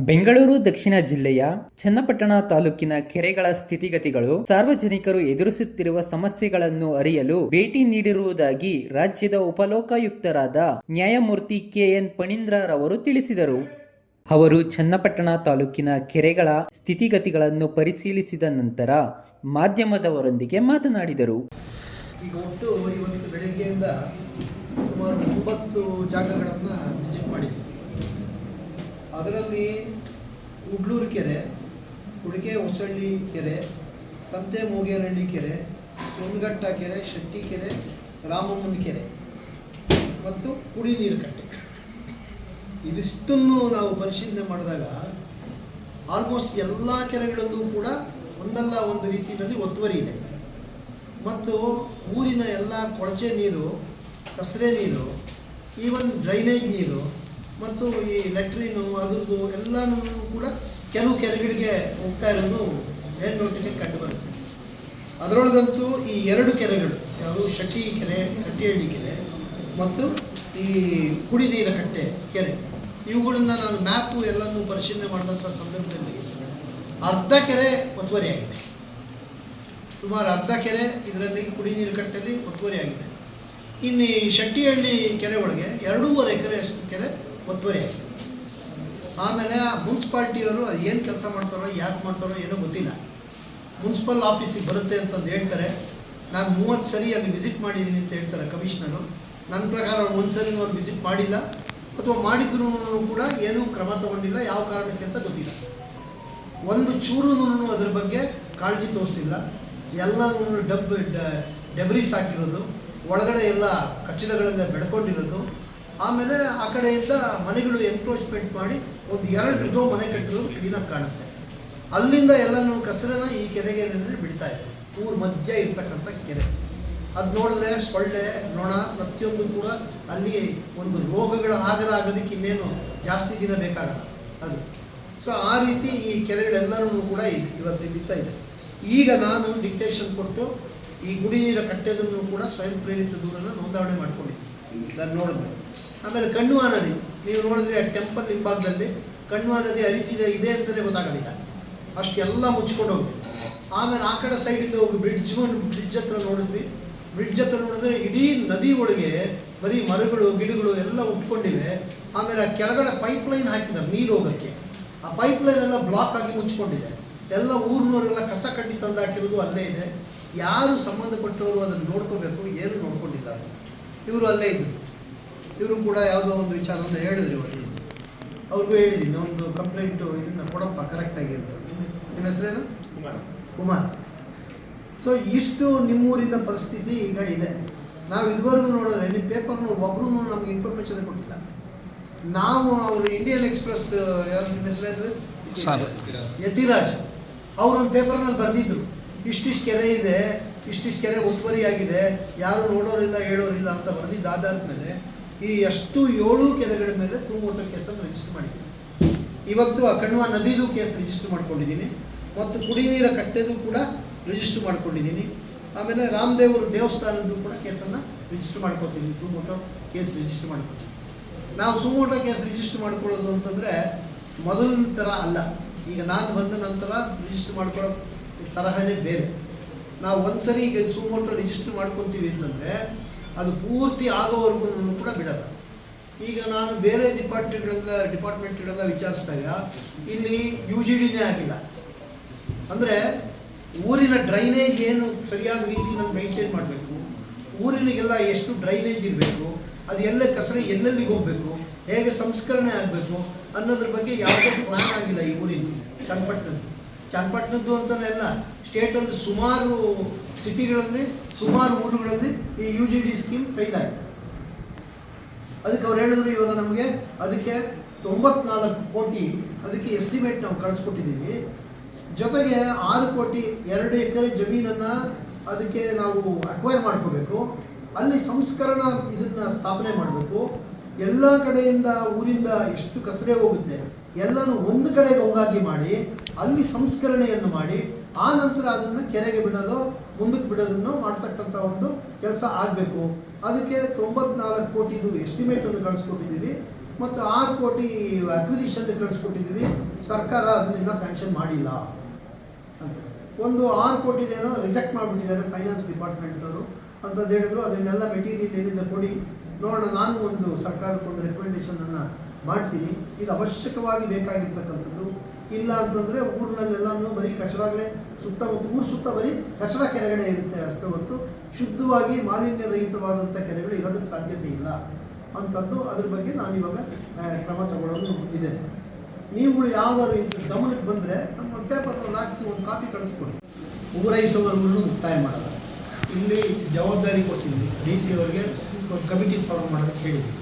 ಬೆಂಗಳೂರು ದಕ್ಷಿಣ ಜಿಲ್ಲೆಯ ಚನ್ನಪಟ್ಟಣ ತಾಲೂಕಿನ ಕೆರೆಗಳ ಸ್ಥಿತಿಗತಿಗಳು, ಸಾರ್ವಜನಿಕರು ಎದುರಿಸುತ್ತಿರುವ ಸಮಸ್ಯೆಗಳನ್ನು ಅರಿಯಲು ಭೇಟಿ ನೀಡಿರುವುದಾಗಿ ರಾಜ್ಯದ ಉಪಲೋಕಾಯುಕ್ತರಾದ ನ್ಯಾಯಮೂರ್ತಿ ಕೆಎನ್ ಫಣೀಂದ್ರರವರು ತಿಳಿಸಿದರು. ಅವರು ಚನ್ನಪಟ್ಟಣ ತಾಲೂಕಿನ ಕೆರೆಗಳ ಸ್ಥಿತಿಗತಿಗಳನ್ನು ಪರಿಶೀಲಿಸಿದ ನಂತರ ಮಾಧ್ಯಮದವರೊಂದಿಗೆ ಮಾತನಾಡಿದರು. ಈಗ ಒಟ್ಟು ಇವತ್ತು ಬೆಳಗ್ಗೆಯಿಂದ ಸುಮಾರು 9 ಜಾಗಗಳನ್ನು ವಿಸಿಟ್ ಮಾಡಿದ್ದೀವಿ. ಅದರಲ್ಲಿ ಉಡ್ಲೂರು ಕೆರೆ, ಉಡಿಕೆ ಹೊಸಳ್ಳಿ ಕೆರೆ, ಸಂತೆ ಮೂಗೇನಹಳ್ಳಿ ಕೆರೆ, ಸುಣ್ಘಟ್ಟ ಕೆರೆ, ಶೆಟ್ಟಿ ಕೆರೆ, ರಾಮಮ್ಮನ ಕೆರೆ ಮತ್ತು ಕುಡಿ ನೀರು ಕಟ್ಟೆ, ಇವಿಷ್ಟನ್ನು ನಾವು ಪರಿಶೀಲನೆ ಮಾಡಿದಾಗ ಆಲ್ಮೋಸ್ಟ್ ಎಲ್ಲ ಕೆರೆಗಳಲ್ಲೂ ಕೂಡ ಒಂದಲ್ಲ ಒಂದು ರೀತಿಯಲ್ಲಿ ಒತ್ತುವರಿ ಇದೆ. ಮತ್ತು ಊರಿನ ಎಲ್ಲ ಕೊಳಚೆ ನೀರು, ಕಸರೆ ನೀರು, ಈವನ್ ಡ್ರೈನೇಜ್ ನೀರು ಮತ್ತು ಈ ಲೆಟ್ರಿನು ಅದ್ರದ್ದು ಎಲ್ಲನೂ ಕೂಡ ಕೆಲವು ಕೆರೆಗಳಿಗೆ ಹೋಗ್ತಾ ಇರೋದು ಮೇಲ್ನೋಟಕ್ಕೆ ಕಂಡುಬರುತ್ತೆ. ಅದರೊಳಗಂತೂ ಈ 2 ಕೆರೆಗಳು, ಯಾವುದು ಶೆಟ್ಟಿ ಕೆರೆ, ಕಟ್ಟಿಹಳ್ಳಿ ಕೆರೆ ಮತ್ತು ಈ ಕುಡಿ ನೀರ ಕಟ್ಟೆ ಕೆರೆ, ಇವುಗಳನ್ನು ನಾನು ಮ್ಯಾಪು ಎಲ್ಲನೂ ಪರಿಶೀಲನೆ ಮಾಡಿದಂಥ ಸಂದರ್ಭದಲ್ಲಿ ಅರ್ಧ ಕೆರೆ ಒತ್ತುವರಿಯಾಗಿದೆ. ಸುಮಾರು ಅರ್ಧ ಕೆರೆ ಇದರಲ್ಲಿ ಕುಡಿ ನೀರು ಕಟ್ಟೆಯಲ್ಲಿ ಒತ್ತುವರಿಯಾಗಿದೆ. ಇನ್ನು ಈ ಶೆಟ್ಟಿಹಳ್ಳಿ ಕೆರೆ ಒಳಗೆ 2.5 ಎಕರೆ ಕೆರೆ ಒತ್ತುವರಿಯಾಗಿದೆ. ಆಮೇಲೆ ಮುನ್ಸಿಪಾಲ್ಟಿಯವರು ಅದು ಏನು ಕೆಲಸ ಮಾಡ್ತಾರೋ, ಯಾಕೆ ಮಾಡ್ತಾರೋ ಏನೋ ಗೊತ್ತಿಲ್ಲ. ಮುನ್ಸಿಪಲ್ ಆಫೀಸಿಗೆ ಬರುತ್ತೆ ಅಂತಂದು ಹೇಳ್ತಾರೆ. ನಾನು 30 ಸರಿ ಅಲ್ಲಿ ವಿಸಿಟ್ ಮಾಡಿದ್ದೀನಿ ಅಂತ ಹೇಳ್ತಾರೆ ಕಮಿಷನರು. ನನ್ನ ಪ್ರಕಾರ ಒಂದು ಸರಿ ಅವ್ರು ವಿಸಿಟ್ ಮಾಡಿಲ್ಲ, ಅಥವಾ ಮಾಡಿದ್ರೂ ಕೂಡ ಏನೂ ಕ್ರಮ ತಗೊಂಡಿಲ್ಲ. ಯಾವ ಕಾರಣಕ್ಕೆ ಅಂತ ಗೊತ್ತಿಲ್ಲ. ಒಂದು ಚೂರು ಅದ್ರ ಬಗ್ಗೆ ಕಾಳಜಿ ತೋರಿಸಿಲ್ಲ. ಎಲ್ಲನೂ ಡೆಬ್ರೀಸ್ ಹಾಕಿರೋದು, ಒಳಗಡೆ ಎಲ್ಲ ಕಚ್ಚಡಗಳಿಂದ ಬೆಳ್ಕೊಂಡಿರೋದು. ಆಮೇಲೆ ಆ ಕಡೆಯಿಂದ ಮನೆಗಳು ಎನ್ಕ್ರೋಚ್ಮೆಂಟ್ ಮಾಡಿ ಒಂದು 2 ರೋ ಮನೆ ಕಟ್ಟಿರೋದು ಕ್ಲೀನಾಗಿ ಕಾಣುತ್ತೆ. ಅಲ್ಲಿಂದ ಎಲ್ಲನೂ ಕಸರನ್ನ ಈ ಕೆರೆಗೆ ಬಿಡ್ತಾ ಇದೆ. ಊರ ಮಧ್ಯ ಇರ್ತಕ್ಕಂಥ ಕೆರೆ ಅದು ನೋಡಿದ್ರೆ ಸೊಳ್ಳೆ, ನೊಣ ಪ್ರತಿಯೊಂದು ಕೂಡ ಅಲ್ಲಿ ಒಂದು ರೋಗಗಳ ಆಗರ ಆಗೋದಕ್ಕೆ ಇನ್ನೇನು ಜಾಸ್ತಿ ದಿನ ಬೇಕಾಗಲ್ಲ ಅದು. ಸೊ ಆ ರೀತಿ ಈ ಕೆರೆಗಳೆಲ್ಲರೂ ಕೂಡ ಇವತ್ತು ನಿಲ್ತಾ ಇದೆ. ಈಗ ನಾನು ಡಿಕ್ಟೇಷನ್ ಕೊಟ್ಟು ಈ ಕುಡಿ ನೀರ ಕಟ್ಟೆದನ್ನು ಕೂಡ ಸ್ವಯಂ ಪ್ರೇರಿತ ದೂರನ್ನು ನೋಂದಾವಣೆ ಮಾಡ್ಕೊಂಡಿದ್ದೀನಿ. ನಾನು ನೋಡಿದ್ದೆ. ಆಮೇಲೆ ಕಣ್ವಾ ನದಿ ನೀವು ನೋಡಿದ್ರೆ ಆ ಟೆಂಪಲ್ ಹಿಂಭಾಗದಲ್ಲಿ ಕಣ್ವಾ ನದಿ ಹರಿತಿದೆ ಇದೆ ಅಂತಲೇ ಗೊತ್ತಾಗೋದಿಲ್ಲ, ಅಷ್ಟೆಲ್ಲ ಮುಚ್ಕೊಂಡು ಹೋಗ್ಬಿಟ್ಟು. ಆಮೇಲೆ ಆ ಕಡೆ ಸೈಡಿಂದ ಹೋಗಿ ಬ್ರಿಡ್ಜ್ ಹತ್ರ ನೋಡಿದ್ವಿ. ಬ್ರಿಡ್ಜ್ ಹತ್ರ ನೋಡಿದ್ರೆ ಇಡೀ ನದಿ ಒಳಗೆ ಬರೀ ಮರಗಳು, ಗಿಡಗಳು ಎಲ್ಲ ಉಟ್ಕೊಂಡಿವೆ. ಆಮೇಲೆ ಆ ಕೆಳಗಡೆ ಪೈಪ್ಲೈನ್ ಹಾಕಿದ್ದಾರೆ ನೀರು ಹೋಗೋಕ್ಕೆ. ಆ ಪೈಪ್ಲೈನ್ ಎಲ್ಲ ಬ್ಲಾಕ್ ಆಗಿ ಮುಚ್ಕೊಂಡಿದೆ. ಎಲ್ಲ ಊರಿನವರೆಲ್ಲ ಕಸ ಕಡ್ಡಿ ತಂದು ಹಾಕಿರೋದು ಅಲ್ಲೇ ಇದೆ. ಯಾರು ಸಂಬಂಧಪಟ್ಟವರು ಅದನ್ನು ನೋಡ್ಕೋಬೇಕು, ಏನು ನೋಡ್ಕೊಂಡಿಲ್ಲ. ಇವರು ಅಲ್ಲೇ ಇದ್ದರು. ಇವರು ಕೂಡ ಯಾವುದೋ ಒಂದು ವಿಚಾರವನ್ನು ಹೇಳಿದ್ರು. ಇವತ್ತು ಅವ್ರಿಗೂ ಹೇಳಿದ್ದೀನಿ, ಒಂದು ಕಂಪ್ಲೇಂಟು ಇದನ್ನು ಕೊಡಪ್ಪ ಕರೆಕ್ಟಾಗಿ ಅಂತ. ನಿಮ್ಮ ಹೆಸರೇನು? ಕುಮಾರ್. ಸೊ ಇಷ್ಟು ನಿಮ್ಮೂರಿನ ಪರಿಸ್ಥಿತಿ ಈಗ ಇದೆ. ನಾವು ಇದುವರೆಗೂ ನೋಡಿದ್ರೆ ನಿಮ್ಮ ಪೇಪರ್ನವ್ರು ಒಬ್ಬರೂ ನಮ್ಗೆ ಇನ್ಫಾರ್ಮೇಷನ್ ಕೊಟ್ಟಿಲ್ಲ. ನಾವು ಅವರು ಇಂಡಿಯನ್ ಎಕ್ಸ್ಪ್ರೆಸ್, ಯಾರು ನಿಮ್ಮ ಹೆಸರೇನು? ಯತಿರಾಜ್. ಅವರೊಂದು ಪೇಪರ್ನಲ್ಲಿ ಬರೆದಿದ್ರು, ಇಷ್ಟಿಷ್ಟು ಕೆರೆ ಇದೆ, ಇಷ್ಟಿಷ್ಟು ಕೆರೆ ಒತ್ತುವರಿಯಾಗಿದೆ, ಯಾರು ನೋಡೋರಿಲ್ಲ ಹೇಳೋರಿಲ್ಲ ಅಂತ ಬರೆದಿದ್ದು. ಆಧಾರದ ಮೇಲೆ ಈ ಅಷ್ಟು 7 ಕೆರೆಗಳ ಮೇಲೆ ಸುಮೋಟೋ ಕೇಸನ್ನು ರಿಜಿಸ್ಟರ್ ಮಾಡಿದ್ದೀನಿ. ಇವತ್ತು ಆ ಕಣ್ವಾ ನದಿದು ಕೇಸ್ ರಿಜಿಸ್ಟರ್ ಮಾಡ್ಕೊಂಡಿದ್ದೀನಿ ಮತ್ತು ಕುಡಿ ನೀರ ಕಟ್ಟೆದು ಕೂಡ ರಿಜಿಸ್ಟರ್ ಮಾಡ್ಕೊಂಡಿದ್ದೀನಿ. ಆಮೇಲೆ ರಾಮದೇವರು ದೇವಸ್ಥಾನದ್ದು ಕೂಡ ಕೇಸನ್ನು ರಿಜಿಸ್ಟರ್ ಮಾಡ್ಕೊತೀನಿ. ಸುಮೋಟೋ ಕೇಸ್ ರಿಜಿಸ್ಟರ್ ಮಾಡ್ಕೊತೀನಿ. ನಾವು ಸುಮೋಟೋ ಕೇಸ್ ರಿಜಿಸ್ಟರ್ ಮಾಡ್ಕೊಳ್ಳೋದು ಅಂತಂದರೆ ಮೊದಲಿನ ಥರ ಅಲ್ಲ. ಈಗ ನಾನು ಬಂದ ನಂತರ ರಿಜಿಸ್ಟರ್ ಮಾಡ್ಕೊಳ್ಳೋ ತರಹನೇ ಬೇರೆ. ನಾವು ಒಂದು ಸರಿ ಈಗ ಸುಮೋಟೋ ರಿಜಿಸ್ಟರ್ ಮಾಡ್ಕೊತೀವಿ ಅಂತಂದರೆ ಅದು ಪೂರ್ತಿ ಆಗೋವರೆಗೂ ಕೂಡ ಬಿಡಲ್ಲ. ಈಗ ನಾನು ಬೇರೆ ಡಿಪಾರ್ಟ್ಮೆಂಟ್ಗಳೆಲ್ಲ ವಿಚಾರಿಸಿದಾಗ ಇಲ್ಲಿ UGDನೇ ಆಗಿಲ್ಲ. ಅಂದರೆ ಊರಿನ ಡ್ರೈನೇಜ್ ಏನು ಸರಿಯಾದ ರೀತಿಯಲ್ಲಿ ಮೈಂಟೈನ್ ಮಾಡಬೇಕು, ಊರಿನಿಗೆಲ್ಲ ಎಷ್ಟು ಡ್ರೈನೇಜ್ ಇರಬೇಕು, ಅದು ಎಲ್ಲೇ ಕಸರೆ ಎಲ್ಲೆಲ್ಲಿಗೆ ಹೋಗಬೇಕು, ಹೇಗೆ ಸಂಸ್ಕರಣೆ ಆಗಬೇಕು ಅನ್ನೋದ್ರ ಬಗ್ಗೆ ಯಾವುದೇ ಪ್ಲಾನ್ ಆಗಿಲ್ಲ ಈ ಊರಿನ ಚನ್ನಪಟ್ಟಣದ್ದು ಅಂತಲೇ ಅಲ್ಲ, ಸ್ಟೇಟಲ್ಲಿ ಸುಮಾರು ಸಿಟಿಗಳಲ್ಲಿ, ಸುಮಾರು ಊರುಗಳಲ್ಲಿ ಈ UGD ಸ್ಕೀಮ್ ಫೇಲ್ ಆಗಿದೆ. ಅದಕ್ಕೆ ಅವ್ರು ಹೇಳಿದ್ರು, ಇವಾಗ ನಮಗೆ ಅದಕ್ಕೆ 94 ಕೋಟಿ ಅದಕ್ಕೆ ಎಸ್ಟಿಮೇಟ್ ನಾವು ಕಳಿಸ್ಕೊಟ್ಟಿದ್ದೀವಿ. ಜೊತೆಗೆ 6 ಕೋಟಿ 2 ಎಕರೆ ಜಮೀನನ್ನು ಅದಕ್ಕೆ ನಾವು ಅಕ್ವೈರ್ ಮಾಡ್ಕೋಬೇಕು. ಅಲ್ಲಿ ಸಂಸ್ಕರಣಾ ಇದನ್ನು ಸ್ಥಾಪನೆ ಮಾಡಬೇಕು. ಎಲ್ಲ ಕಡೆಯಿಂದ ಊರಿಂದ ಎಷ್ಟು ಕಸರೆ ಹೋಗುತ್ತೆ ಎಲ್ಲನೂ ಒಂದು ಕಡೆಗೆ ಹೋಗಾಗಿ ಮಾಡಿ ಅಲ್ಲಿ ಸಂಸ್ಕರಣೆಯನ್ನು ಮಾಡಿ ಆ ನಂತರ ಅದನ್ನು ಕೆರೆಗೆ ಬಿಡೋದು, ಮುಂದಕ್ಕೆ ಬಿಡೋದನ್ನು ಮಾಡ್ತಕ್ಕಂಥ ಒಂದು ಕೆಲಸ ಆಗಬೇಕು. ಅದಕ್ಕೆ 94 ಕೋಟಿದು ಎಸ್ಟಿಮೇಟನ್ನು ಕಳಿಸ್ಕೊಟ್ಟಿದ್ದೀವಿ. ಮತ್ತು 6 ಕೋಟಿ ಅಕ್ವಿಸಿಷನ್ ಕಳಿಸ್ಕೊಟ್ಟಿದ್ದೀವಿ, ಸರ್ಕಾರ ಅದನ್ನೆಲ್ಲ ಸ್ಯಾಂಕ್ಷನ್ ಮಾಡಿಲ್ಲ ಅಂತ. ಒಂದು 6 ಕೋಟಿದೇನೋ ರಿಜೆಕ್ಟ್ ಮಾಡಿಬಿಟ್ಟಿದ್ದಾರೆ ಫೈನಾನ್ಸ್ ಡಿಪಾರ್ಟ್ಮೆಂಟವರು ಅಂತಂದು ಹೇಳಿದ್ರು. ಅದನ್ನೆಲ್ಲ ಮೆಟೀರಿಯಲ್ ಎಲ್ಲಿಂದ ಕೊಡಿ ನೋಡೋಣ, ನಾನು ಒಂದು ಸರ್ಕಾರಕ್ಕೊಂದು ರೆಕಮೆಂಡೇಷನನ್ನು ಮಾಡ್ತೀನಿ. ಇದು ಅವಶ್ಯಕವಾಗಿ ಬೇಕಾಗಿರ್ತಕ್ಕಂಥದ್ದು. ಇಲ್ಲ ಅಂತಂದರೆ ಊರಿನಲ್ಲೆಲ್ಲನೂ ಬರೀ ಕಚಡಗಳೇ ಸುತ್ತಮುತ್ತ, ಊರು ಸುತ್ತ ಬರೀ ಕಚಡ ಕೆರೆಗಳೇ ಇರುತ್ತೆ ಅಷ್ಟೇ ಹೊರತು ಶುದ್ಧವಾಗಿ ಮಾಲಿನ್ಯ ರಹಿತವಾದಂಥ ಕೆರೆಗಳು ಇರೋದಕ್ಕೆ ಸಾಧ್ಯತೆ ಇಲ್ಲ ಅಂತಂದು ಅದ್ರ ಬಗ್ಗೆ ನಾನು ಇವಾಗ ಕ್ರಮ ತಗೊಳ್ಳೋದು ಇದೆ. ನೀವುಗಳು ಯಾವ್ದಾದ್ರು ಗಮನಕ್ಕೆ ಬಂದರೆ ನಮ್ಮ ಪೇಪರ್ನಲ್ಲಿ ಹಾಕಿಸಿ ಒಂದು ಕಾಪಿ ಕಳಿಸ್ಕೊಡಿ. ಪೂರೈಸುವವರನ್ನು ಮುಕ್ತಾಯ ಮಾಡಲ್ಲ. ಇಲ್ಲಿ ಜವಾಬ್ದಾರಿ ಕೊಡ್ತಿದ್ವಿ ಡಿ ಸಿ ಅವರಿಗೆ, ಒಂದು ಕಮಿಟಿ ಫಾರ್ಮ್ ಮಾಡೋದಕ್ಕೆ ಹೇಳಿದ್ವಿ.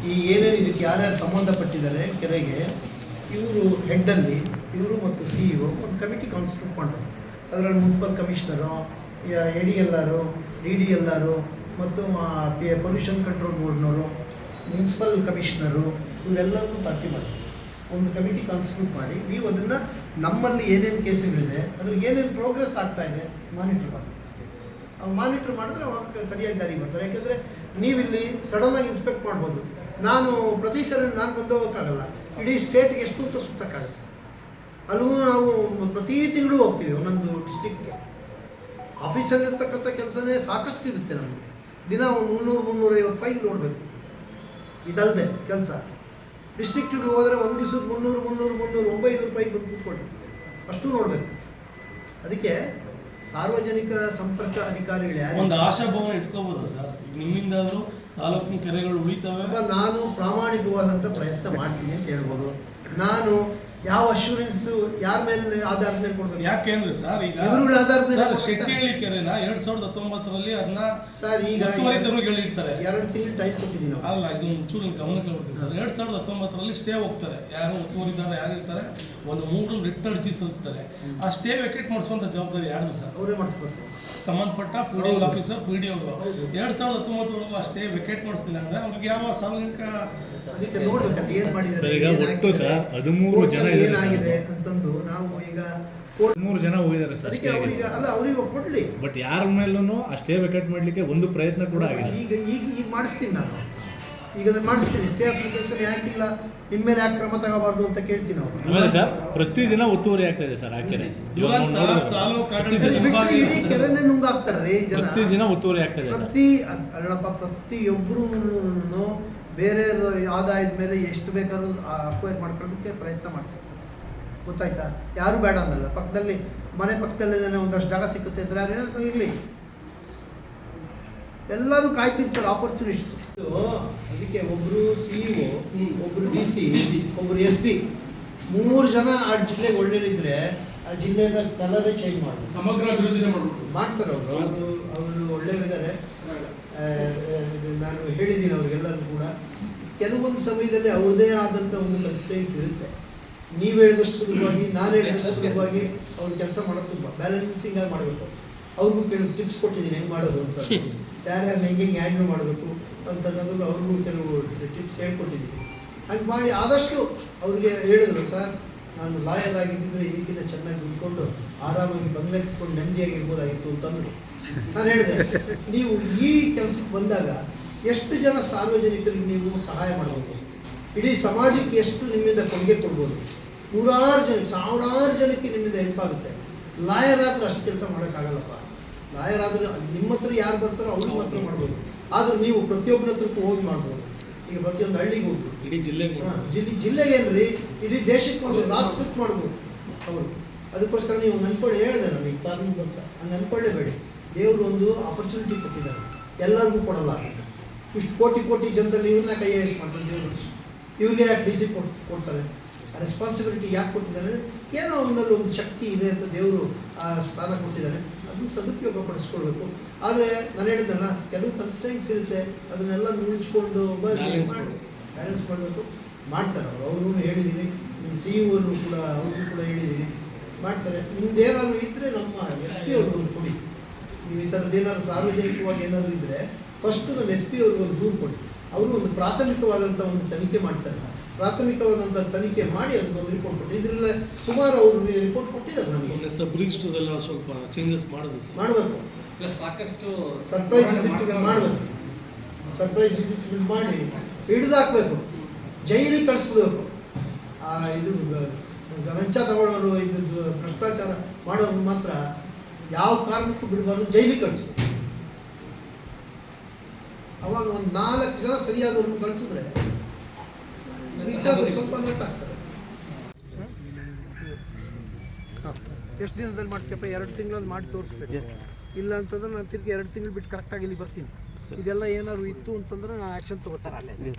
ಈ ಏನೇನು ಇದಕ್ಕೆ ಯಾರ್ಯಾರು ಸಂಬಂಧಪಟ್ಟಿದ್ದಾರೆ ಕೆರೆಗೆ, ಇವರು ಹೆಡ್ಡಲ್ಲಿ ಇವರು ಮತ್ತು CEO ಒಂದು ಕಮಿಟಿ ಕಾನ್ಸ್ಟಿಟ್ಯೂಟ್ ಮಾಡೋರು. ಅದರಲ್ಲಿ ಮುನ್ಸಿಪಲ್ ಕಮಿಷನರು, ADLR, DDLR ಮತ್ತು ಪೊಲ್ಯೂಷನ್ ಕಂಟ್ರೋಲ್ ಬೋರ್ಡ್ನವರು, ಮುನ್ಸಿಪಲ್ ಕಮಿಷನರು ಇವರೆಲ್ಲರೂ ಪಾರ್ಟಿ ಮಾಡ್ತಾರೆ. ಒಂದು ಕಮಿಟಿ ಕಾನ್ಸ್ಟಿಟ್ಯೂಟ್ ಮಾಡಿ ನೀವು ಅದನ್ನು ನಮ್ಮಲ್ಲಿ ಏನೇನು ಕೇಸುಗಳಿದೆ ಅದ್ರಿಗೆ ಏನೇನು ಪ್ರೋಗ್ರೆಸ್ ಆಗ್ತಾ ಇದೆ ಮಾನಿಟ್ರ್ ಮಾಡಿ. ಅವ್ರು ಮಾನಿಟ್ರ್ ಮಾಡಿದ್ರೆ ಅವಾಗ ಸರಿಯಾಗಿ ದಾರಿ ಬರ್ತಾರೆ. ಯಾಕೆಂದರೆ ನೀವಿಲ್ಲಿ ಸಡನ್ನಾಗಿ ಇನ್ಸ್ಪೆಕ್ಟ್ ಮಾಡ್ಬೋದು. ನಾನು ಪ್ರತಿ ಸರಿ ನಾನು ಬಂದು ಹೋಗೋಕ್ಕಾಗಲ್ಲ, ಇಡೀ ಸ್ಟೇಟ್ಗೆ ಎಷ್ಟು ಅಂತ ಸುತ್ತಕ್ಕಾಗುತ್ತೆ. ಅಲ್ಲೂ ನಾವು ಪ್ರತಿ ತಿಂಗಳು ಹೋಗ್ತೀವಿ ಒಂದೊಂದು ಡಿಸ್ಟಿಕ್ಗೆ. ಆಫೀಸಲ್ಲಿರ್ತಕ್ಕಂಥ ಕೆಲಸನೇ ಸಾಕಷ್ಟು ಇರುತ್ತೆ ನಮಗೆ. ದಿನ ಒಂದು 300-350 ಫೈಲ್ ನೋಡಬೇಕು. ಇದಲ್ಲದೆ ಕೆಲಸ ಡಿಸ್ಟ್ರಿಕ್ಟಿಗೆ ಹೋದರೆ ಒಂದು ದಿವಸಕ್ಕೆ 300-300-300 ಫೈಲ್ ಬಂದು ಕೂತ್ಕೊಂಡಿರ್ತೀವಿ, ಅಷ್ಟು ನೋಡಬೇಕು. ಅದಕ್ಕೆ ಸಾರ್ವಜನಿಕ ಸಂಪರ್ಕ ಅಧಿಕಾರಿಗಳು ಯಾರು ಒಂದು ಆಶಾಭಾವನೆ ಇಟ್ಕೋಬೋದಾ ಸರ್? ನಿಮ್ಮಿಂದಾದರೂ ತಾಲೂಕಿನ ಕೆರೆಗಳು ಉಳಿತವೆ. ನಾನು ಪ್ರಾಮಾಣಿಕವಾದಂಥ ಪ್ರಯತ್ನ ಮಾಡ್ತೀನಿ ಅಂತ ಹೇಳ್ಬೋದು. ನಾನು ಯಾವ ಅಶ್ಯೂರೆನ್ಸು ಯಾರ ಮೇಲೆ ಆಧಾರದ ಮೇಲೆ ಕೊಡಬೇಕು? ಯಾಕೆಂದ್ರೆ ಸರ್ ಈಗ ಇವ್ರುಗಳ ಆಧಾರದ ಮೇಲೆ ಶೆಟ್ಟಿಹಳ್ಳಿ ಕೆರೆನ 2019ರಲ್ಲಿ ಅದನ್ನ ಸರ್ ಈಗ ಹೇಳಿರ್ತಾರೆ. 2 ತಿಂಗಳು ಟೈಮ್ ಕೊಟ್ಟಿದ್ದೀನಿ. ಅಲ್ಲ, ಇದು ಚೂರು ಗಮನಕ್ಕೆ ಬರ್ತೀನಿ ಸರ್. 2019ರಲ್ಲಿ ಸ್ಟೇ ಹೋಗ್ತಾರೆ. ಯಾರು ಒತ್ತುವರಿದಾರ ಯಾರು ಇರ್ತಾರೆ, ಒಂದು 3 ರಿಟ್ ಅರ್ಜಿ ಸಲ್ಲಿಸ್ತಾರೆ. ಆ ಸ್ಟೇ ವೆಕೇಟ್ ಮಾಡಿಸುವಂಥ ಜವಾಬ್ದಾರಿ ಯಾರ್ದು ಸರ್? ಅವರೇ ಮಾಡಿಸ್ಬೇಕು. ಸಂಬಂಧಪಟ್ಟ PD ಆಫೀಸರ್ PD ಅವರು 2019ವರೆಗೂ ಆ ಸ್ಟೇ ವೆಕೇಟ್ ಮಾಡಿಸ್ತಿಲ್ಲ ಅಂದ್ರೆ ಅವ್ರಿಗೆ ಯಾವ ಸಾರ್ವಜನಿಕ ಅದಕ್ಕೆ ನೋಡ್ಬೇಕು ಅದು ಏನು ಮಾಡಿದ್ದಾರೆ. ಸರ್, ಈಗ ಒಟ್ಟು ಸರ್ 13 ಜನ ಏನಾಗಿದೆ ಅಂತಂದು ನಾವು ಈಗ 13 ಜನ ಹೋಗಿದ್ದಾರೆ ಸರ್. ಅದಕ್ಕೆ ಅವರಿಗೆ ಅಲ್ಲ ಅವರಿಗೆ ಕೊಡಲಿ. ಬಟ್ ಯಾರ ಮೇಲೂ ಅಷ್ಟೇ ವೆಕೇಟ್ ಮಾಡಲಿಕ್ಕೆ ಒಂದು ಪ್ರಯತ್ನ ಕೂಡ ಆಗಿಲ್ಲ. ಈಗ ಮಾಡಿಸ್ತೀನಿ ನಾನು. ಈಗ ನಾನು ಮಾಡಿಸ್ತೀನಿ. ಸ್ಟೇ ಅಪ್ಲಿಕೇಶನ್ ಯಾಕಿಲ್ಲ, ನಿಮ್ಮ ಮೇಲೆ ಯಾಕೆ ಕ್ರಮ ತಗೋಬಾರ್ದು ಅಂತ ಕೇಳ್ತೀನಿ ಅವರು. ಆಮೇಲೆ ಸರ್ ಪ್ರತಿದಿನ ಒತ್ತುವರಿ ಆಗ್ತಾ ಇದೆ ಸರ್ ಆ ಕೆರೆ. ಇಡೀ ಕೆರೆನೇ ನುಂಗಾಕ್ತಾರೆ ಜನ. ಪ್ರತಿದಿನ ಒತ್ತುವರಿ ಆಗ್ತಾ ಇದೆ ಸರ್. ಪ್ರತಿಯೊಬ್ಬರೂ ಬೇರೆ ಆದಾಯದ ಮೇಲೆ ಎಷ್ಟು ಬೇಕಾದ್ರೂ ಅಕ್ವೈರ್ ಮಾಡ್ಕೊಳ್ಳೋದಕ್ಕೆ ಪ್ರಯತ್ನ ಮಾಡ್ತಾರೆ. ಗೊತ್ತಾಯ್ತಾ? ಯಾರು ಬೇಡ ಅನ್ನಲ್ಲ. ಪಕ್ಕದಲ್ಲಿ ಮನೆ ಪಕ್ಕದಲ್ಲೇ ಒಂದಷ್ಟು ಜಾಗ ಸಿಕ್ಕುತ್ತೆ ಅಂದರೆ ಅದೇನಾದ್ರು ಇರಲಿ, ಎಲ್ಲರೂ ಕಾಯ್ತಿರ್ತಾರೆ ಆಪರ್ಚುನಿಟೀಸ್. ಅದಕ್ಕೆ ಒಬ್ಬರು CEO, ಒಬ್ಬರು DC, ಒಬ್ಬರು SP, 3 ಜನ ಆ ಜಿಲ್ಲೆಗೆ ಒಳ್ಳೆಯದಿದ್ದರೆ ಆ ಜಿಲ್ಲೆಯ ಕಲರೇ ಚೇಂಜ್ ಮಾಡ್ತಾರೆ. ಸಮಗ್ರ ಅಭಿವೃದ್ಧಿ ಮಾಡ್ತಾರೆ ಅವರು ಒಳ್ಳೆಯವಿದ್ದಾರೆ. ನಾನು ಹೇಳಿದ್ದೀನಿ ಅವ್ರಿಗೆಲ್ಲರೂ ಕೂಡ. ಕೆಲವೊಂದು ಸಮಯದಲ್ಲಿ ಅವ್ರದ್ದೇ ಆದಂಥ ಒಂದು ಕನ್ಸ್ಟ್ರೈನ್ಸ್ ಇರುತ್ತೆ. ನೀವು ಹೇಳಿದಷ್ಟು ಸುಲಭವಾಗಿ, ನಾನು ಹೇಳಿದಷ್ಟು ಸುಲಭವಾಗಿ ಅವ್ರು ಕೆಲಸ ಮಾಡೋದು ತುಂಬ ಬ್ಯಾಲೆನ್ಸಿಂಗ್ ಆಗಿ ಮಾಡಬೇಕು. ಅವ್ರಿಗೂ ಕೆಲವು ಟಿಪ್ಸ್ ಕೊಟ್ಟಿದ್ದೀನಿ ಹೆಂಗೆ ಮಾಡೋದು ಅಂತ, ಯಾರ್ಯಾರು ಹೆಂಗೆ ಹ್ಯಾಂಡ್ಲ್ ಮಾಡಬೇಕು ಅಂತನ್ನೋದು ಅವ್ರಿಗೂ ಕೆಲವು ಟಿಪ್ಸ್ ಹೇಳ್ಕೊಟ್ಟಿದ್ದೀನಿ. ಹಾಗೆ ಮಾಡಿ ಆದಷ್ಟು ಅವ್ರಿಗೆ ಹೇಳಿದ್ರು, ಸರ್ ನಾನು ಲಾಯರ್ ಆಗಿದ್ದಿದ್ರೆ ಇದಕ್ಕಿಂತ ಚೆನ್ನಾಗಿ ಉಳ್ಕೊಂಡು ಆರಾಮಾಗಿ ಬಂಗ್ಲೆ ಇಟ್ಕೊಂಡು ನೆಮ್ಮದಿಯಾಗಿರ್ಬೋದಾಗಿತ್ತು ಅಂತಂದರು. ನಾನು ಹೇಳಿದೆ, ನೀವು ಈ ಕೆಲಸಕ್ಕೆ ಬಂದಾಗ ಎಷ್ಟು ಜನ ಸಾರ್ವಜನಿಕರಿಗೆ ನೀವು ಸಹಾಯ ಮಾಡಬೇಕು, ಇಡೀ ಸಮಾಜಕ್ಕೆ ಎಷ್ಟು ನಿಮ್ಮಿಂದ ಕೊಡುಗೆ ಕೊಡ್ಬೋದು. 100 ಜನ 1000 ಜನಕ್ಕೆ ನಿಮ್ಮಿಂದ ಹೆಲ್ಪ್ ಆಗುತ್ತೆ. ಲಾಯರ್ ಆದರೂ ಅಷ್ಟು ಕೆಲಸ ಮಾಡೋಕ್ಕಾಗಲ್ಲಪ್ಪ. ಲಾಯರ್ ಆದರೆ ನಿಮ್ಮ ಹತ್ರ ಯಾರು ಬರ್ತಾರೋ ಅವ್ರಿಗೆ ಮಾತ್ರ ಮಾಡ್ಬೋದು. ಆದರೂ ನೀವು ಪ್ರತಿಯೊಬ್ಬರ ಹತ್ರಕ್ಕೂ ಹೋಗಿ ಮಾಡ್ಬೋದು. ಈಗ ಪ್ರತಿಯೊಂದು ಹಳ್ಳಿಗೆ ಹೋಗ್ಬೋದು, ಇಡೀ ಜಿಲ್ಲೆಗೆ ಏನ್ರಿ, ಇಡೀ ದೇಶಕ್ಕೆ ಮಾಡ್ಬೋದು, ರಾಷ್ಟ್ರಕ್ಕೆ ಮಾಡ್ಬೋದು ಅವರು. ಅದಕ್ಕೋಸ್ಕರ ನೀವು ಅನ್ಕೊಳ್ಳಿ, ಹೇಳಿದೆ ನಾನು ಈಗ ಕಾನೂನು ಬರ್ತಾ ಹಂಗೆ ಅನ್ಕೊಳ್ಳೇಬೇಡಿ. ದೇವರು ಒಂದು ಆಪರ್ಚುನಿಟಿ ಕೊಟ್ಟಿದ್ದಾರೆ, ಎಲ್ಲರಿಗೂ ಕೊಡಲ್ಲ. ಇಷ್ಟು ಕೋಟಿ ಜನದಲ್ಲಿ ಇವ್ರನ್ನ IAS ಮಾಡ್ತಾರೆ ದೇವರು. ಇವ್ರಿಗೆ ಯಾಕೆ DC ಕೊಡ್ತಾರೆ? ರೆಸ್ಪಾನ್ಸಿಬಿಲಿಟಿ ಯಾಕೆ ಕೊಟ್ಟಿದ್ದಾರೆ? ಏನೋ ಒಂದಲ್ಲಿ ಒಂದು ಶಕ್ತಿ ಇದೆ ಅಂತ ದೇವರು ಆ ಸ್ಥಾನ ಕೊಟ್ಟಿದ್ದಾರೆ, ಅದನ್ನು ಸದುಪಯೋಗ ಪಡಿಸ್ಕೊಳ್ಬೇಕು. ಆದರೆ ನಾನು ಹೇಳಿದ್ದಲ್ಲ, ಕೆಲವು ಕನ್ಸ್ಟ್ರೈನ್ಸ್ ಇರುತ್ತೆ, ಅದನ್ನೆಲ್ಲ ನುಳಿಸ್ಕೊಂಡು ಬ್ಯಾಲೆನ್ಸ್ ಮಾಡಬೇಕು. ಮಾಡ್ತಾರೆ ಅವ್ರಿಗೂ ಹೇಳಿದ್ದೀನಿ. ನಿಮ್ಮ CEO ಕೂಡ ಅವ್ರಿಗೂ ಕೂಡ ಹೇಳಿದ್ದೀನಿ, ಮಾಡ್ತಾರೆ. ನಿಮ್ದು ಏನಾದರೂ ಇದ್ದರೆ ನಮ್ಮ SP ಅವ್ರಿಗೊಂದು ಕೊಡಿ. ನೀವು ಈ ಥರದ್ದು ಏನಾದ್ರು ಸಾರ್ವಜನಿಕವಾಗಿ ಏನಾದರೂ ಇದ್ದರೆ ಫಸ್ಟು ನಮ್ಮ SP ಅವ್ರಿಗೆ ಒಂದು ದೂರು ಕೊಡಿ. ಅವರು ಒಂದು ಪ್ರಾಥಮಿಕವಾದಂಥ ಒಂದು ತನಿಖೆ ಮಾಡ್ತಾರೆ. ಪ್ರಾಥಮಿಕವಾದಂಥ ತನಿಖೆ ಮಾಡಿ ಅದಕ್ಕೊಂದು ರಿಪೋರ್ಟ್ ಕೊಟ್ಟು, ಇದರಲ್ಲೇ ಸುಮಾರು ಅವರು ರಿಪೋರ್ಟ್ ಕೊಟ್ಟಿದ್ದಾರೆ ನಮಗೆ. ಸಬ್ ರಿಜಿಸ್ಟರ್ದೆಲ್ಲ ಸ್ವಲ್ಪ ಚೇಂಜಸ್ ಮಾಡಬೇಕು. ಸಾಕಷ್ಟು ಸರ್ಪ್ರೈಸ್ ವಿಸಿಟ್ಗಳು ಮಾಡಬೇಕು. ಸರ್ಪ್ರೈಸ್ ವಿಸಿಟ್ಗಳು ಮಾಡಿ ಹಿಡಿದಾಕಬೇಕು. ಜೈಲಿಗೆ ಕಳಿಸ್ಬಿಡ್ಬೇಕು. ಇದು ಲಂಚ ತಗೊಳ್ಳೋರು, ಇದು ಭ್ರಷ್ಟಾಚಾರ ಮಾಡೋರು ಮಾತ್ರ ಯಾವ ಕಾರಣಕ್ಕೂ ಬಿಡಬಾರ್ದು, ಜೈಲಿಗೆ ಕಳಿಸ್ಬೇಕು. ಅವಾಗ ಒಂದು 4 ಜನ ಸರಿಯಾದವ್ರನ್ನ ಕಳಿಸಿದ್ರೆ ಸ್ವಲ್ಪ ನೆಟ್ಟಾಗ್ತಾರೆ. ಎಷ್ಟು ದಿನದಲ್ಲಿ ಮಾಡ್ತೀಯಪ್ಪ? 2 ತಿಂಗಳಲ್ಲಿ ಮಾಡಿ ತೋರಿಸ್ಬೇಕು. ಇಲ್ಲ ಅಂತಂದ್ರೆ ನಾನು ತಿರ್ಗಿ 2 ತಿಂಗಳು ಬಿಟ್ಟು ಕರೆಕ್ಟಾಗಿ ಇಲ್ಲಿ ಬರ್ತೀನಿ. ಇದೆಲ್ಲ ಏನಾದ್ರು ಇತ್ತು ಅಂತಂದ್ರೆ ನಾನು ಆ್ಯಕ್ಷನ್ ತೊಗೋತೀನಿ.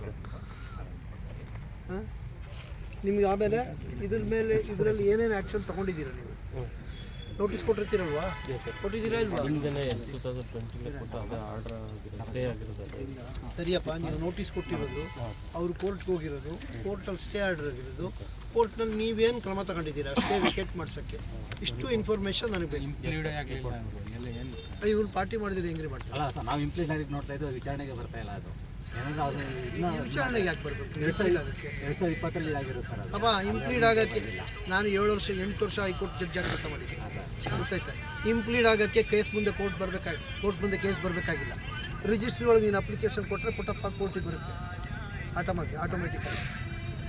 ಹಾಂ, ನಿಮ್ಗೆ ಆಮೇಲೆ ಇದರಲ್ಲಿ ಏನೇನು ಆ್ಯಕ್ಷನ್ ತೊಗೊಂಡಿದ್ದೀರಾ ನೀವು? ನೋಟಿಸ್ ಕೊಟ್ಟಿರ್ತೀರಲ್ವಾ? ಕೊಟ್ಟಿದ್ದೀರಾ ಇಲ್ವಾ? ಸರಿಯಪ್ಪ, ನೀವು ನೋಟಿಸ್ ಕೊಟ್ಟಿರೋದು, ಅವರು ಕೋರ್ಟ್ಗೆ ಹೋಗಿರೋದು, ಕೋರ್ಟಲ್ಲಿ ಸ್ಟೇ ಆರ್ಡರ್ ಆಗಿರೋದು, ಕೋರ್ಟ್ನಲ್ಲಿ ನೀವೇನು ಕ್ರಮ ತಗೊಂಡಿದ್ದೀರಾ ಸ್ಟೇ ವಿಕೆಟ್ ಮಾಡ್ಸೋಕ್ಕೆ, ಇಷ್ಟು ಇನ್ಫಾರ್ಮೇಷನ್ ನನಗೆ ಬೇಕು. ಇವ್ರು ಪಾರ್ಟಿ ಮಾಡಿದ್ರೆ ಹೆಂಗ್ರಿ ಮಾಡ್ತಾರೆ? ನಾವು ಇಂಪ್ಲೀಟ್ ಆಗಿ ನೋಡ್ತಾ ಇದ್ದು ವಿಚಾರಣೆಗೆ ಬರ್ತಾ ಇಲ್ಲ. ಅದು ವಿಚಾರಣೆಗೆ ಯಾಕೆ ಬರಬೇಕು? 2020 ಆಗಿರೋ ಸರ್. ಅಪ್ಪ, ಇಂಪ್ಲೀಡ್ ಆಗೋಕ್ಕೆ ನಾನು 7 ವರ್ಷ 8 ವರ್ಷ ಹೈಕೋರ್ಟ್ ಜಡ್ಜ್ ಆಗಿ ಕೆಲಸ ಮಾಡಿದ್ದೀನಿ, ಗೊತ್ತಾಯ್ತಾ? ಇಂಪ್ಲೀಡ್ ಆಗೋಕ್ಕೆ ಕೇಸ್ ಮುಂದೆ ಕೋರ್ಟ್ ಮುಂದೆ ಕೇಸ್ ಬರಬೇಕಾಗಿಲ್ಲ. ರಿಜಿಸ್ಟ್ರಿ ಒಳಗೆ ನೀನು ಅಪ್ಲಿಕೇಶನ್ ಕೊಟ್ಟರೆ ಪುಟಪ್ಪ ಕೋರ್ಟಿಗೆ ಬರುತ್ತೆ ಆಟೋಮೆಟಿಕ್ಕಾಗಿ.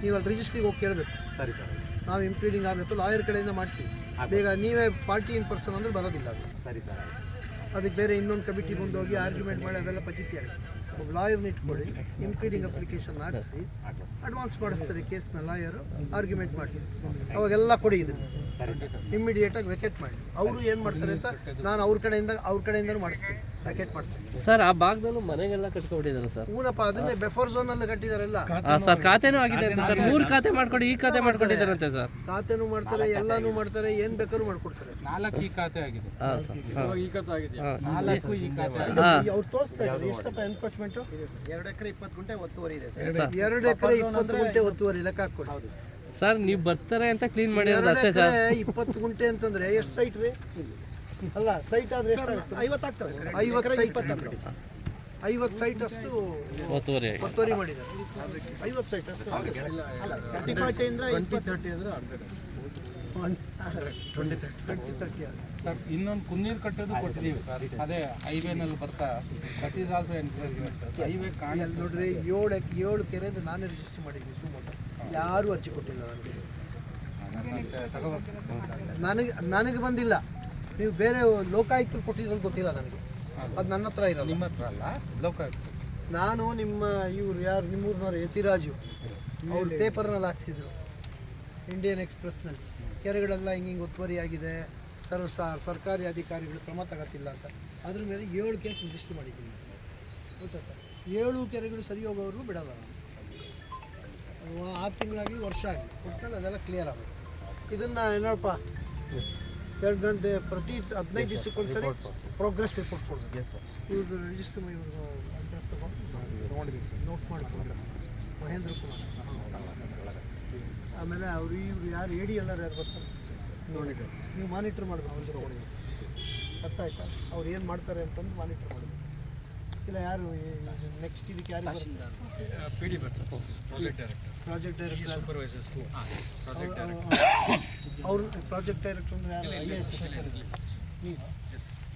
ನೀವು ಅಲ್ಲಿ ರಿಜಿಸ್ಟ್ರಿಗೆ ಹೋಗಿ ಕೇಳಬೇಕು, ಸರಿ ಸರ್ ನಾವು ಇಂಪ್ಲೀಡಿಂಗ್ ಆಗಬೇಕು, ಲಾಯರ್ ಕಡೆಯಿಂದ ಮಾಡಿಸಿ. ಬೇಗ ನೀವೇ ಪಾರ್ಟಿ ಇನ್ ಪರ್ಸನ್ ಅಂದರೆ ಬರೋದಿಲ್ಲ ಅದು. ಸರಿ ಸರ್. ಅದಕ್ಕೆ ಬೇರೆ ಇನ್ನೊಂದು ಕಮಿಟಿ ಮುಂದೆ ಹೋಗಿ ಆರ್ಗ್ಯುಮೆಂಟ್ ಮಾಡಿ ಅದೆಲ್ಲ ಪಚಿತಿ ಆಗುತ್ತೆ. ಒಬ್ಬ ಲಾಯರ್ನ ಇಟ್ಕೊಳ್ಳಿ, ಇಂಪ್ಲೀಡಿಂಗ್ ಅಪ್ಲಿಕೇಶನ್ ಹಾಕಿಸಿ, ಅಡ್ವಾನ್ಸ್ ಮಾಡಿಸ್ತಾರೆ ಕೇಸ್ನ ಲಾಯರು, ಆರ್ಗ್ಯುಮೆಂಟ್ ಮಾಡಿಸಿ, ಅವಾಗೆಲ್ಲ ಕೊಡಿ ಇದನ್ನು ಇಮ್ಮಿಡಿಯೇಟಾಗಿ ವೆಕೆಟ್ ಮಾಡಿ. ಅವರು ಏನು ಮಾಡ್ತಾರೆ ಅಂತ ನಾನು ಅವ್ರ ಕಡೆಯಿಂದನೂ ಮಾಡಿಸ್ತೀನಿ, ವೆಕೆಟ್ ಮಾಡಿಸ್ತೀನಿ. ಸರ್, ಆ ಭಾಗದಲ್ಲೂ ಮನೆಗೆಲ್ಲ ಕಟ್ಕೊಂಡಿದ್ದಾರೆ ಸರ್. ಹೂನಪ್ಪ, ಅದನ್ನೇ ಬೆಫರ್ ಝೋನಲ್ಲಿ ಕಟ್ಟಿದಾರೆಲ್ಲ. ಸರ್, ಖಾತೆನೂ ಆಗಿದೆ ಸರ್. 3 ಖಾತೆ ಮಾಡ್ಕೊಂಡು ಈ ಖಾತೆ ಮಾಡ್ಕೊಂಡಿದ್ದಾರಂತೆ ಸರ್. ಖಾತೆನೂ ಮಾಡ್ತಾರೆ, ಎಲ್ಲಾನು ಮಾಡ್ತಾರೆ, ಏನು ಬೇಕಾದ್ರೂ ಮಾಡ್ಕೊಡ್ತಾರೆ. 4 ಈ ಖಾತೆ ಆಗಿದೆ. ಹಾಂ ಸರ್. ಈ ಖಾತೆ ಆಗಿದೆ. 4 ಈ ಖಾತೆ. ಅವ್ರು ತೋರಿಸ್ತಾ ಇದ್ದಾರೆ ಎಷ್ಟಪ್ಪ ಎನ್ಕ್ರೋಚ್ಮೆಂಟ್? 2 ಎಕರೆ 20 ಗುಂಟೆ ಒತ್ತುವರಿ ಇದೆ ಸರ್. 2 ಎಕರೆ 20 ಗುಂಟೆ ಒತ್ತುವರಿ ಲೆಕ್ಕ ಹಾಕ್ಕೊಡಿ ಸರ್. ನೀವು ಬರ್ತಾರೆ ಅಂತ ಕ್ಲೀನ್ ಮಾಡಿರೋದು 2 ಅಷ್ಟೇ ಸರ್. ಎಕರೆ 20 ಗುಂಟೆ ಅಂತಂದ್ರೆ ಎಷ್ಟು ಸೈಟ್ ರೀ? ಅಲ್ಲ, ಸೈಟ್ ಆದ್ರೆ 50 ಆಗ್ತವೆ. 50 ಸೈಟ್ 50 ಸೈಟ್ ಅಷ್ಟು ಒತ್ತುವರಿ ಮಾಡಿದ್ದಾರೆ. 50 ಸೈಟ್ ಅಷ್ಟು 30 ಇಂದ 20-30 ಅಂದ್ರೆ 20-30 ಸರ್, ಇನ್ನೊಂದು ಕುನ್ನೀರು ಕಟ್ಟೋದು ಕೊಟ್ಟಿದ್ದೀವಿ ಸರ್. ಅದೇ ಹೈವೇನಲ್ಲಿ ಬರ್ತಾ that is also encouragement. Highway ಅಲ್ಲಿ ನೋಡ್ರಿ, 7 ಕೆರೆದು ನಾನೇ ರಿಜಿಸ್ಟರ್ ಮಾಡಿದ್ದೀನಿ ಸುಮೋಟ. ಯಾರೂ ಅರ್ಜಿ ಕೊಟ್ಟಿಲ್ಲ ನನಗೆ ಬಂದಿಲ್ಲ. ನೀವು ಬೇರೆ ಲೋಕಾಯುಕ್ತರು ಕೊಟ್ಟಿದ್ರು ಗೊತ್ತಿಲ್ಲ ನನಗೆ, ಅದು ನನ್ನ ಹತ್ರ ಇರೋದು. ನಿಮ್ಮ ಹತ್ರ ಅಲ್ಲ, ಲೋಕಾಯುಕ್ತ. ನಾನು ಇವ್ರು ಯಾರು ನಿಮ್ಮೂರಿನವ್ರು ಯತಿರಾಜು, ಅವ್ರು ಪೇಪರ್ನಲ್ಲಿ ಹಾಕ್ಸಿದ್ರು ಇಂಡಿಯನ್ ಎಕ್ಸ್ಪ್ರೆಸ್ನಲ್ಲಿ, ಕೆರೆಗಳೆಲ್ಲ ಹಿಂಗೆ ಒತ್ತುವರಿ ಆಗಿದೆ, ಸರ್ಕಾರಿ ಅಧಿಕಾರಿಗಳು ಕ್ರಮ ತಗೋತಿಲ್ಲ ಅಂತ. ಅದ್ರ ಮೇಲೆ 7 ಕೇಸ್ ರಿಜಿಸ್ಟರ್ ಮಾಡಿದ್ದೀನಿ, ಗೊತ್ತಾಯ್ತಾ? 7 ಕೆರೆಗಳು ಸರಿ ಹೋಗೋರು ಬಿಡೋಲ್ಲ. 6 ತಿಂಗಳಾಗಿ ವರ್ಷ ಆಗಿ ಒಟ್ಟಿನಲ್ಲಿ ಅದೆಲ್ಲ ಕ್ಲಿಯರ್ ಆಗಬೇಕು. ಇದನ್ನು ಏನಪ್ಪ 2 ಗಂಟೆ ಪ್ರತಿ 15 ದಿವಸಕ್ಕೊಂದ್ಸರಿ ಪ್ರೋಗ್ರೆಸ್ ರಿಪೋರ್ಟ್ ಕೊಡಬೇಕು. ಇವ್ರದ್ದು ರಿಜಿಸ್ಟರ್ ಇವ್ರದ್ದು ಅಡ್ರೆಸ್ ನೋಟ್ ಮಾಡ್ಕೊಂಡು ಮಹೇಂದ್ರ ಕುಮಾರ್. ಆಮೇಲೆ ಇವ್ರು ಯಾರು AD ಯಾರು ಬರ್ತಾರೆ ನೋಡಿದ್ರೆ ನೀವು ಮಾನಿಟ್ರ್ ಮಾಡಬೇಕು. ಅವ್ರ ಜೊತೆ ಅರ್ಥ ಆಯ್ತಾ? ಅವ್ರು ಏನು ಮಾಡ್ತಾರೆ ಅಂತಂದು ಮಾನಿಟ್ರ್ ಮಾಡಬೇಕು. ಇಲ್ಲ ಯಾರು ನೆಕ್ಸ್ಟ್ ಇದಕ್ಕೆ ಯಾರು PD ಬರ್ತಾರೆ, ಪ್ರಾಜೆಕ್ಟ್ ಡೈರೆಕ್ಟರ್ ಸೂಪರ್ವೈಸರ್ಸ್. ಅವರು ಪ್ರಾಜೆಕ್ಟ್ ಡೈರೆಕ್ಟರ್ ಅಂದರೆ ಯಾರು? IAS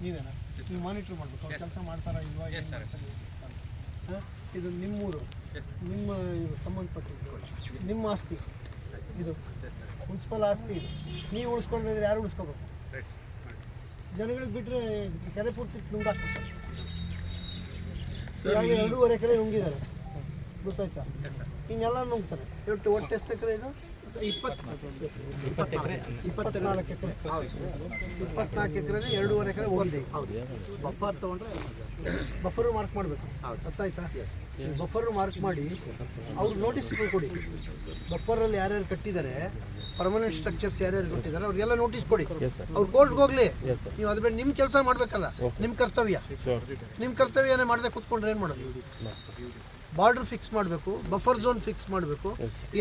ನೀವೇನಾ? ನೀವು ಮಾನಿಟ್ರ್ ಮಾಡಬೇಕು, ಅವ್ರು ಕೆಲಸ ಮಾಡ್ತಾರಾ ಇಲ್ವಾ? ಇದು ನಿಮ್ಮೂರು, ನಿಮ್ಮ ಸಂಬಂಧಪಟ್ಟಿದ್ದು ನಿಮ್ಮ ಆಸ್ತಿ, ಇದು ಮುನ್ಸಿಪಲ್ ಆಸ್ತಿ. ಇದು ನೀವು ಉಳಿಸ್ಕೊಂಡಿದ್ರೆ ಯಾರು ಉಳಿಸ್ಕೋಬೇಕು? ಜನಗಳಿಗೆ ಬಿಟ್ಟರೆ ಕೆರೆ ಪೂರ್ತಿ ನುಂಗಾಕ್ಬಿಡ್ತಾರೆ. 2.5 ಎಕರೆ ನುಂಗಿದ್ದಾರೆ, ಗೊತ್ತಾಯ್ತಾ? ಇನ್ನೆಲ್ಲ ನುಂಗ್ತಾರೆ. ಒಟ್ಟು ಎಷ್ಟು ಎಕರೆ ಇದು? 24 ಎಕರೆ. 24 ಎಕರೆ 2.5 ಎಕರೆ ಹೋಗಿದೆ. ಬಫರ್ ತೊಗೊಂಡ್ರೆ ಬಫರು ಮಾರ್ಕ್ ಮಾಡಬೇಕು, ಗೊತ್ತಾಯ್ತಾ? ಬಫರು ಮಾರ್ಕ್ ಮಾಡಿ ಅವ್ರಿಗೆ ನೋಟಿಸ್ ಕೊಡಿ. ಬಫರಲ್ಲಿ ಯಾರ್ಯಾರು ಕಟ್ಟಿದ್ದಾರೆ, ಪರ್ಮನೆಂಟ್ ಸ್ಟ್ರಕ್ಚರ್ಸ್ ಯಾರ್ಯಾರು ಕೊಟ್ಟಿದ್ದಾರೆ ಅವ್ರಿಗೆಲ್ಲ ನೋಟಿಸ್ ಕೊಡಿ. ಅವ್ರು ಕೋರ್ಟ್ಗೆ ಹೋಗ್ಲಿ. ನೀವು ಅದು ಬೇಡ, ನಿಮ್ಮ ಕೆಲಸ ಮಾಡಬೇಕಲ್ಲ, ನಿಮ್ಮ ಕರ್ತವ್ಯನೇ ಮಾಡದೆ ಕೂತ್ಕೊಂಡ್ರೆ ಏನು ಮಾಡೋದು? ಬಾರ್ಡರ್ ಫಿಕ್ಸ್ ಮಾಡಬೇಕು, ಬಫರ್ ಝೋನ್ ಫಿಕ್ಸ್ ಮಾಡಬೇಕು,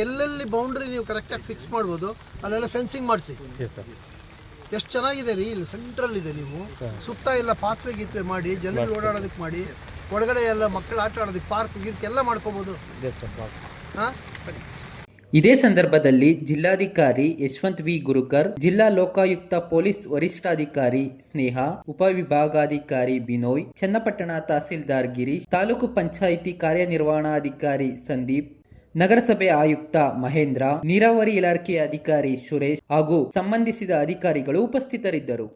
ಎಲ್ಲೆಲ್ಲಿ ಬೌಂಡ್ರಿ ನೀವು ಕರೆಕ್ಟಾಗಿ ಫಿಕ್ಸ್ ಮಾಡ್ಬೋದು ಅಲ್ಲೆಲ್ಲ ಫೆನ್ಸಿಂಗ್ ಮಾಡಿಸಿ. ಎಷ್ಟು ಚೆನ್ನಾಗಿದೆ ರೀ, ಇಲ್ಲಿ ಸೆಂಟ್ರಲ್ ಇದೆ. ನೀವು ಸುತ್ತ ಎಲ್ಲ ಪಾತ್ವೆ ಗೀತ್ವೆ ಮಾಡಿ, ಜನರು ಓಡಾಡೋದಕ್ಕೆ ಮಾಡಿ, ಒಳಗಡೆ ಎಲ್ಲ ಮಕ್ಕಳು ಆಟ ಆಡೋದಕ್ಕೆ ಪಾರ್ಕ್ ಗೀರ್ಕ್ ಎಲ್ಲ ಮಾಡ್ಕೋಬೋದು. ಹಾಂ, ಇದೇ ಸಂದರ್ಭದಲ್ಲಿ ಜಿಲ್ಲಾಧಿಕಾರಿ ಯಶವಂತ್ ವಿ ಗುರುಕರ್, ಜಿಲ್ಲಾ ಲೋಕಾಯುಕ್ತ ಪೊಲೀಸ್ ವರಿಷ್ಠಾಧಿಕಾರಿ ಸ್ನೇಹ, ಉಪವಿಭಾಗಾಧಿಕಾರಿ ಬಿನೋಯ್, ಚನ್ನಪಟ್ಟಣ ತಹಸೀಲ್ದಾರ್ ಗಿರೀಶ್, ತಾಲೂಕು ಪಂಚಾಯಿತಿ ಕಾರ್ಯನಿರ್ವಹಣಾಧಿಕಾರಿ ಸಂದೀಪ್, ನಗರಸಭೆ ಆಯುಕ್ತ ಮಹೇಂದ್ರ, ನೀರಾವರಿ ಇಲಾಖೆಯ ಅಧಿಕಾರಿ ಸುರೇಶ್ ಹಾಗೂ ಸಂಬಂಧಿಸಿದ ಅಧಿಕಾರಿಗಳು ಉಪಸ್ಥಿತರಿದ್ದರು.